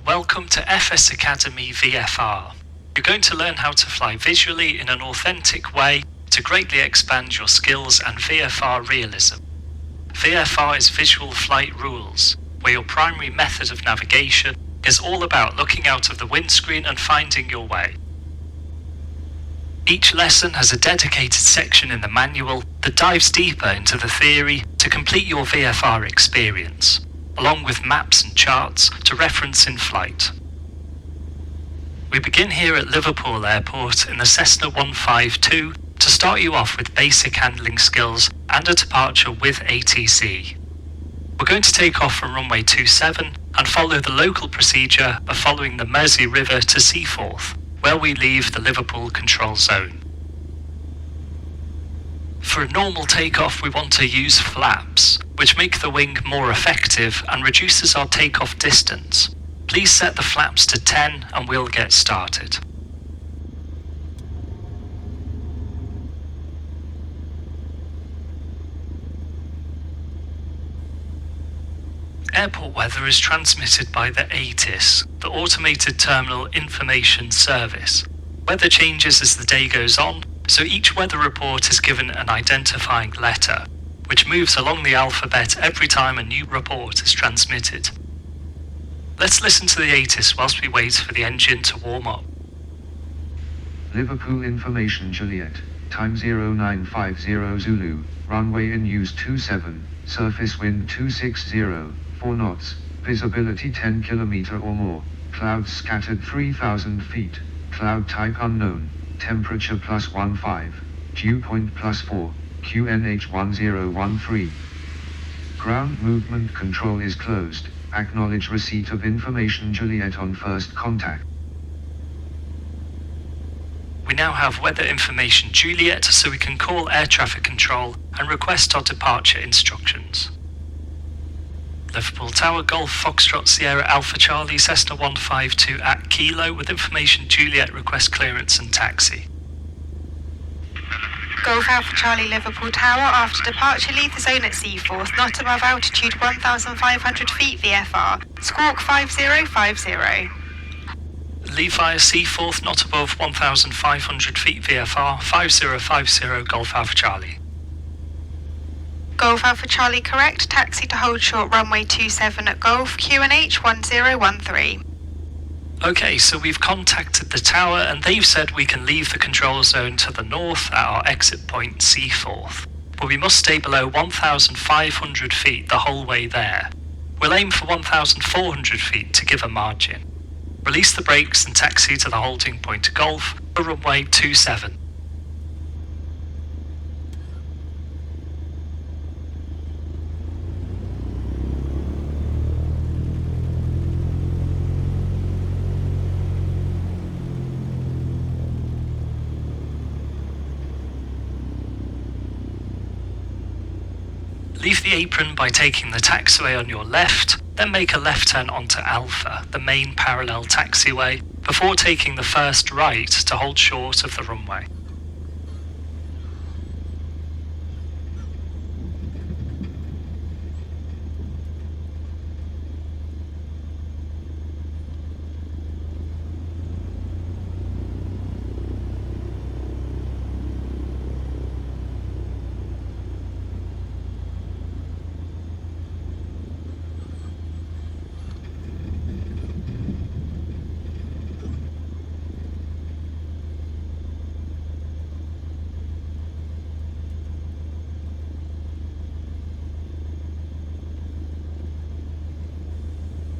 Welcome to FS Academy VFR. You're going to learn how to fly visually in an authentic way to greatly expand your skills and VFR realism. VFR is Visual Flight Rules, where your primary method of navigation is all about looking out of the windscreen and finding your way. Each lesson has a dedicated section in the manual that dives deeper into the theory to complete your VFR experience, along with maps and charts to reference in flight. We begin here at Liverpool Airport in the Cessna 152 to start you off with basic handling skills and a departure with ATC. We're going to take off from runway 27 and follow the local procedure of following the Mersey River to Seaforth, where we leave the Liverpool control zone. For a normal takeoff, we want to use flaps, which make the wing more effective and reduces our takeoff distance. Please set the flaps to 10 and we'll get started. Airport weather is transmitted by the ATIS, the Automated Terminal Information Service. Weather changes as the day goes on, so each weather report is given an identifying letter, which moves along the alphabet every time a new report is transmitted. Let's listen to the ATIS whilst we wait for the engine to warm up. Liverpool Information Juliet, time 0950 Zulu, runway in use 27, surface wind 260, 4 knots, visibility 10 km or more, clouds scattered 3,000 feet, cloud type unknown, temperature +15, dew point +4, QNH 1013. Ground movement control is closed. Acknowledge receipt of information Juliet on first contact. We now have weather information Juliet, so we can call air traffic control and request our departure instructions. Liverpool Tower, Golf Foxtrot Sierra Alpha Charlie Cessna 152 at Kilo with information Juliet, request clearance and taxi. Golf Alpha Charlie Liverpool Tower, after departure leave the zone at Seaforth, not above altitude 1,500 feet VFR, squawk 5050. Leave via Seaforth, not above 1,500 feet VFR, 5050 Golf Alpha Charlie. Golf Alpha Charlie correct, taxi to hold short runway 27 at Golf, QNH 1013. Okay, so we've contacted the tower and they've said we can leave the control zone to the north at our exit point Seaforth, but we must stay below 1,500 feet the whole way there. We'll aim for 1,400 feet to give a margin. Release the brakes and taxi to the holding point Golf for runway 27. Leave the apron by taking the taxiway on your left, then make a left turn onto Alpha, the main parallel taxiway, before taking the first right to hold short of the runway.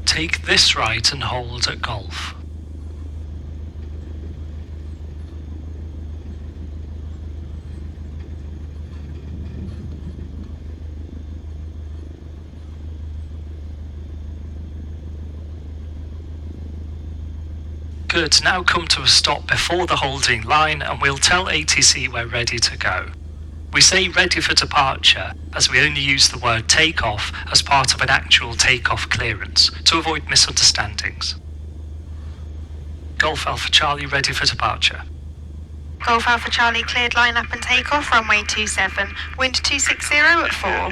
Take this right and hold at Golf. Good, now come to a stop before the holding line and we'll tell ATC we're ready to go. We say ready for departure as we only use the word takeoff as part of an actual takeoff clearance to avoid misunderstandings. Golf Alpha Charlie ready for departure. Golf Alpha Charlie cleared line up and takeoff runway 27, wind 260 at 4.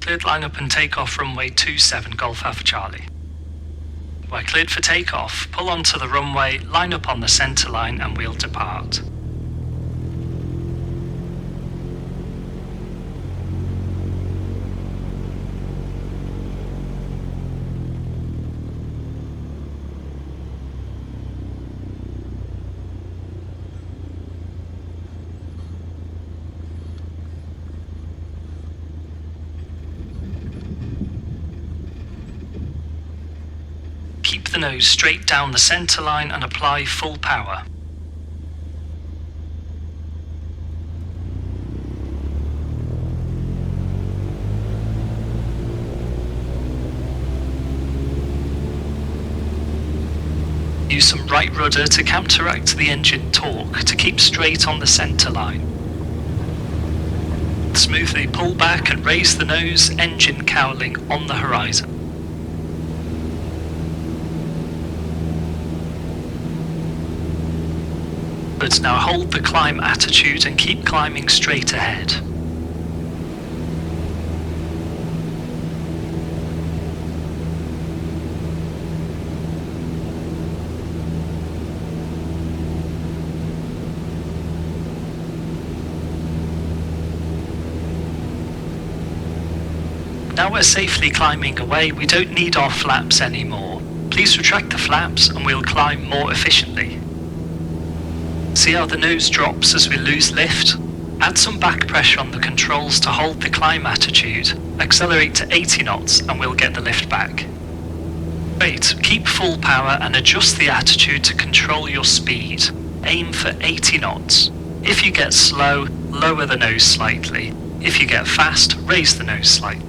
Cleared line up and takeoff runway 27 Golf Alpha Charlie. We're cleared for takeoff. Pull onto the runway, line up on the centre line and we'll depart. Keep the nose straight down the centre line and apply full power. Use some right rudder to counteract the engine torque to keep straight on the centre line. Smoothly pull back and raise the nose, engine cowling on the horizon. But now hold the climb attitude and keep climbing straight ahead. Now we're safely climbing away, we don't need our flaps anymore. Please retract the flaps and we'll climb more efficiently. See how the nose drops as we lose lift? Add some back pressure on the controls to hold the climb attitude. Accelerate to 80 knots and we'll get the lift back. Great, keep full power and adjust the attitude to control your speed. Aim for 80 knots. If you get slow, lower the nose slightly. If you get fast, raise the nose slightly.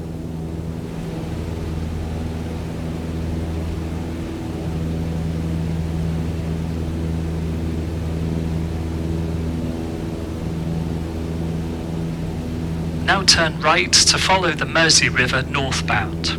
Now turn right to follow the Mersey River northbound.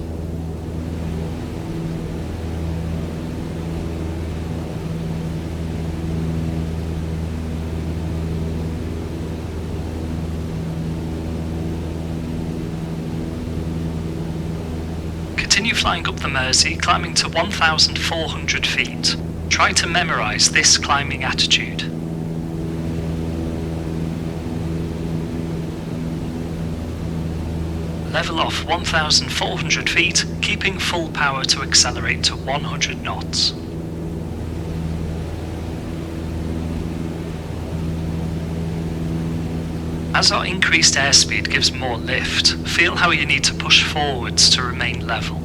Continue flying up the Mersey, climbing to 1,400 feet. Try to memorise this climbing attitude. Level off 1,400 feet, keeping full power to accelerate to 100 knots. As our increased airspeed gives more lift, feel how you need to push forwards to remain level.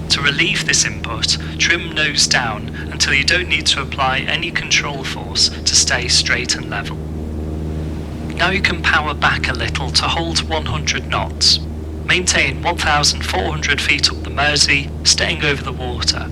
To relieve this input, trim nose down until you don't need to apply any control force to stay straight and level. Now you can power back a little to hold 100 knots. Maintain 1,400 feet up the Mersey, staying over the water.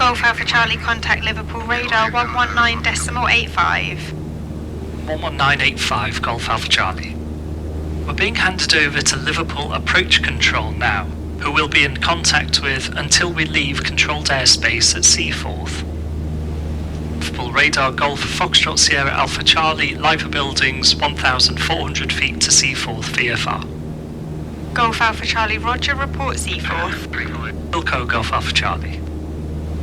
Golf Alpha Charlie, contact Liverpool radar 119.85. 11985 Golf Alpha Charlie. We're being handed over to Liverpool Approach Control now, who we'll be in contact with until we leave controlled airspace at Seaforth. Liverpool radar Golf Foxtrot Sierra Alpha Charlie, Liver Buildings 1,400 feet to Seaforth VFR. Golf Alpha Charlie Roger, report Seaforth. Wilco Golf Alpha Charlie.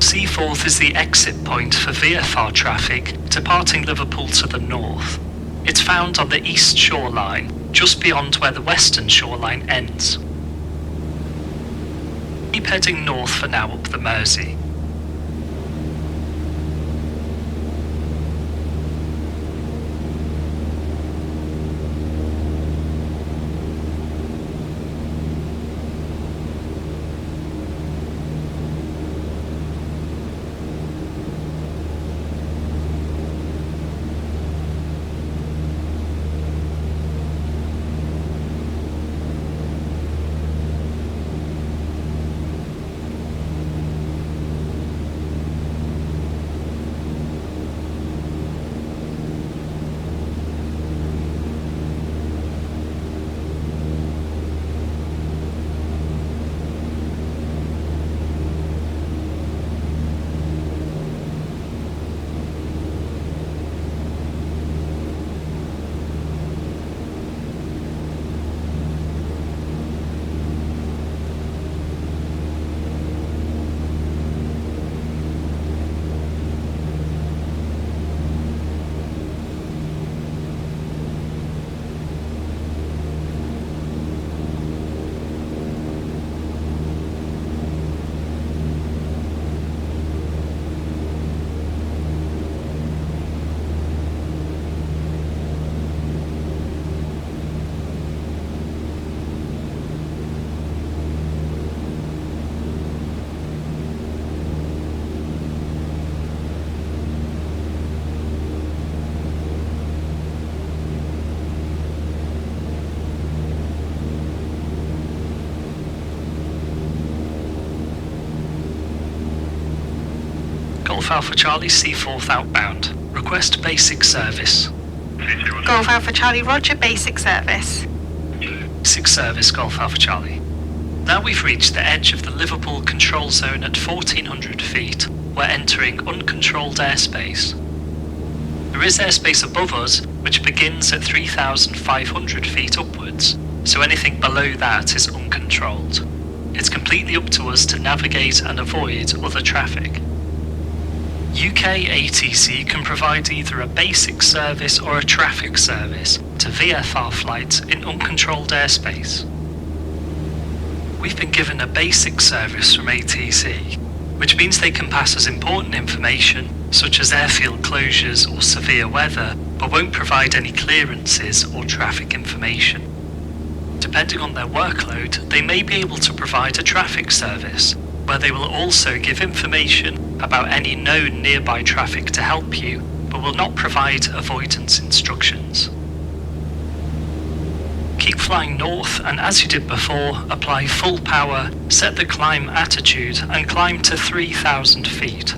Seaforth is the exit point for VFR traffic departing Liverpool to the north. It's found on the east shoreline, just beyond where the western shoreline ends. Keep heading north for now up the Mersey. Golf Alpha Charlie Seaforth outbound. Request basic service. Golf Alpha Charlie Roger, basic service. Basic service Golf Alpha Charlie. Now we've reached the edge of the Liverpool control zone at 1400 feet. We're entering uncontrolled airspace. There is airspace above us, which begins at 3,500 feet upwards, so anything below that is uncontrolled. It's completely up to us to navigate and avoid other traffic. UK ATC can provide either a basic service or a traffic service to VFR flights in uncontrolled airspace. We've been given a basic service from ATC, which means they can pass us important information such as airfield closures or severe weather, but won't provide any clearances or traffic information. Depending on their workload, they may be able to provide a traffic service, where they will also give information about any known nearby traffic to help you, but will not provide avoidance instructions. Keep flying north, and as you did before, apply full power, set the climb attitude, and climb to 3,000 feet.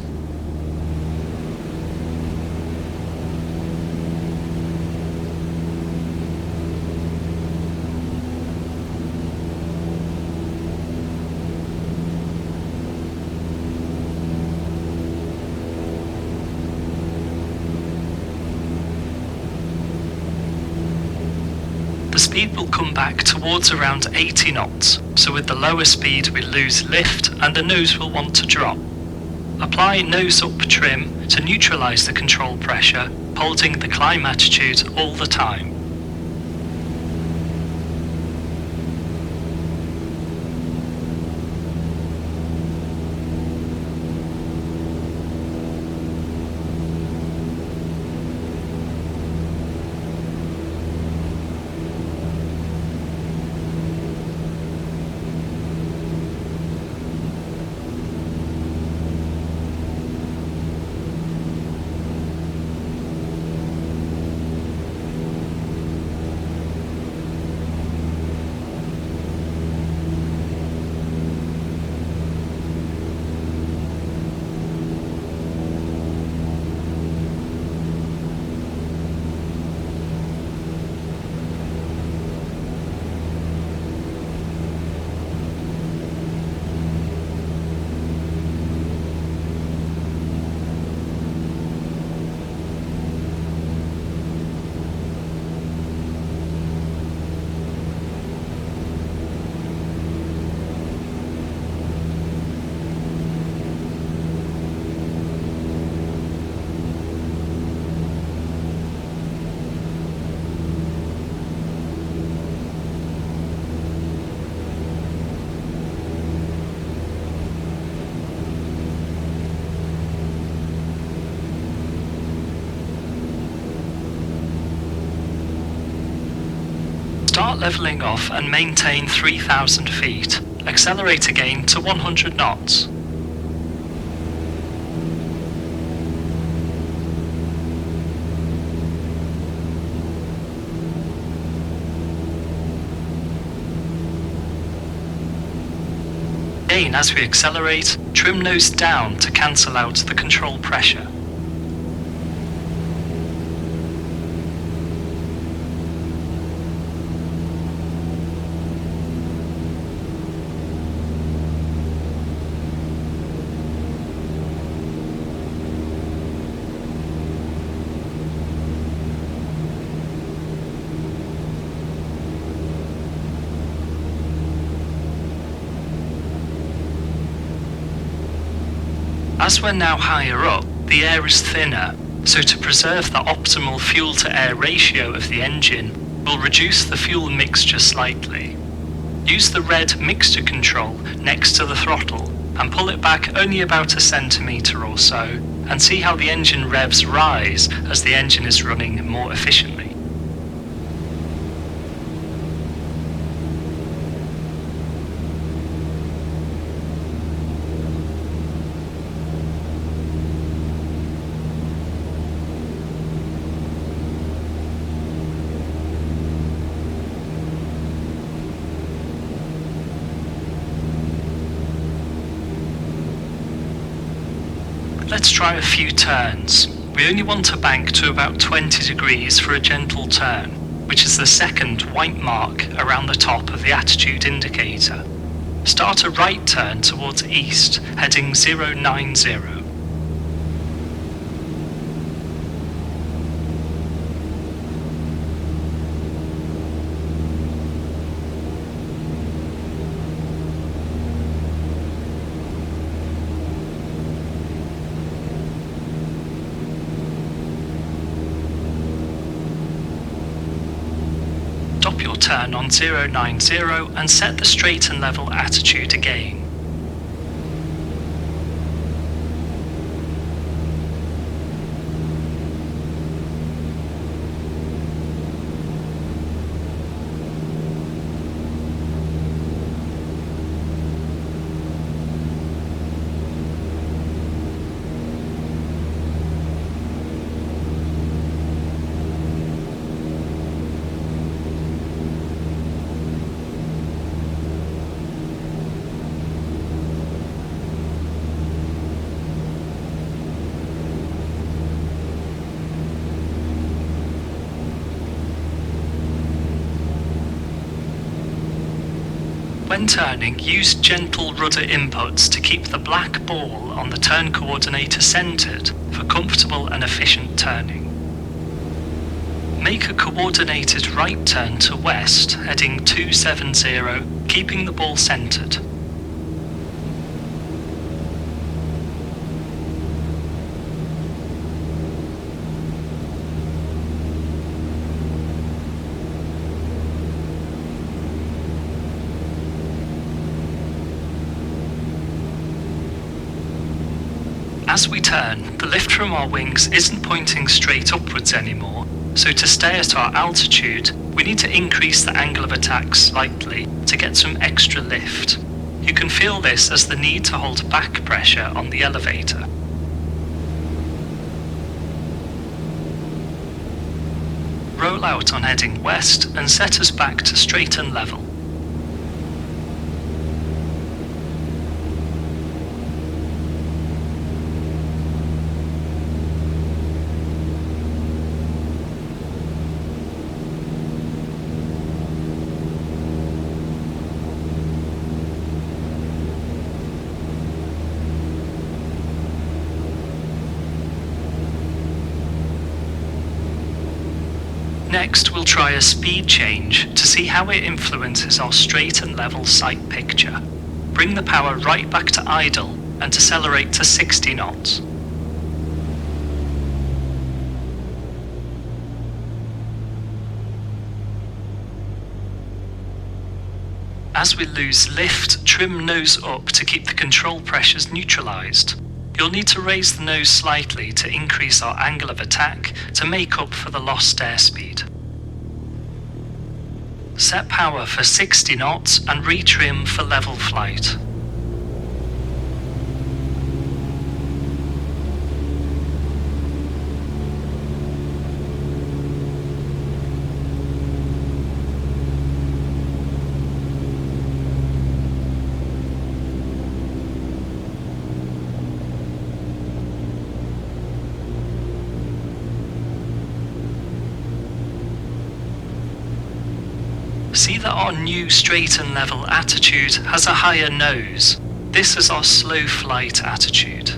The speed will come back towards around 80 knots, so with the lower speed we lose lift and the nose will want to drop. Apply nose up trim to neutralise the control pressure, holding the climb attitude all the time. Start levelling off and maintain 3,000 feet. Accelerate again to 100 knots. Again, as we accelerate, trim nose down to cancel out the control pressure. As we're now higher up, the air is thinner, so to preserve the optimal fuel-to-air ratio of the engine, we'll reduce the fuel mixture slightly. Use the red mixture control next to the throttle and pull it back only about a centimetre or so, and see how the engine revs rise as the engine is running more efficiently. Let's try a few turns. We only want to bank to about 20 degrees for a gentle turn, which is the second white mark around the top of the attitude indicator. Start a right turn towards east, heading 090. Stop your turn on 090 and set the straight and level attitude again. When turning, use gentle rudder inputs to keep the black ball on the turn coordinator centered for comfortable and efficient turning. Make a coordinated right turn to west, heading 270, keeping the ball centered. As we turn, the lift from our wings isn't pointing straight upwards anymore, so to stay at our altitude, we need to increase the angle of attack slightly to get some extra lift. You can feel this as the need to hold back pressure on the elevator. Roll out on heading west and set us back to straight and level. Next, we'll try a speed change to see how it influences our straight and level sight picture. Bring the power right back to idle and decelerate to 60 knots. As we lose lift, trim nose up to keep the control pressures neutralized. You'll need to raise the nose slightly to increase our angle of attack to make up for the lost airspeed. Set power for 60 knots and retrim for level flight. See that our new straight and level attitude has a higher nose. This is our slow flight attitude.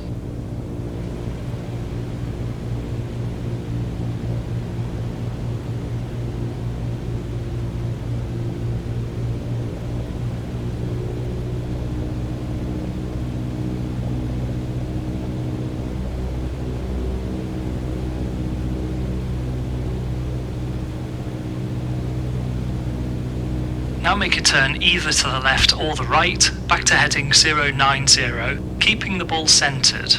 Now make a turn either to the left or the right, back to heading 090, keeping the ball centred.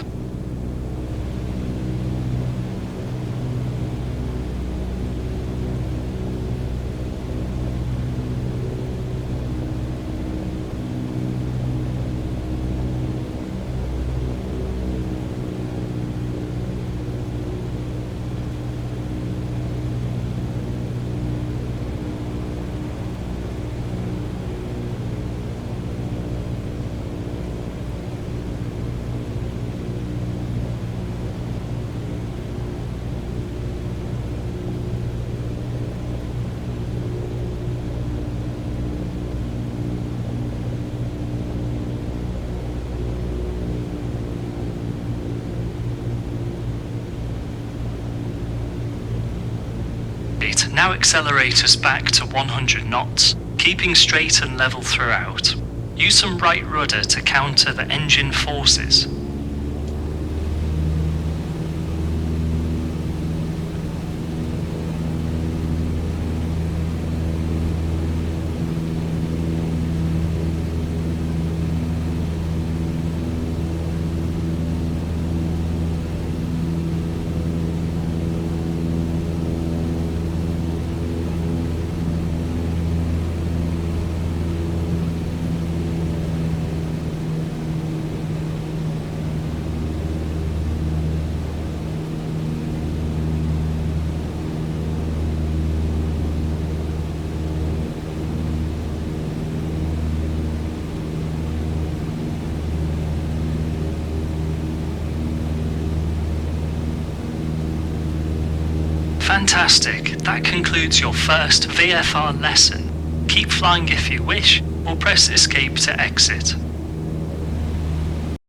Now accelerate us back to 100 knots, keeping straight and level throughout. Use some right rudder to counter the engine forces. Fantastic, that concludes your first VFR lesson. Keep flying if you wish, or press escape to exit.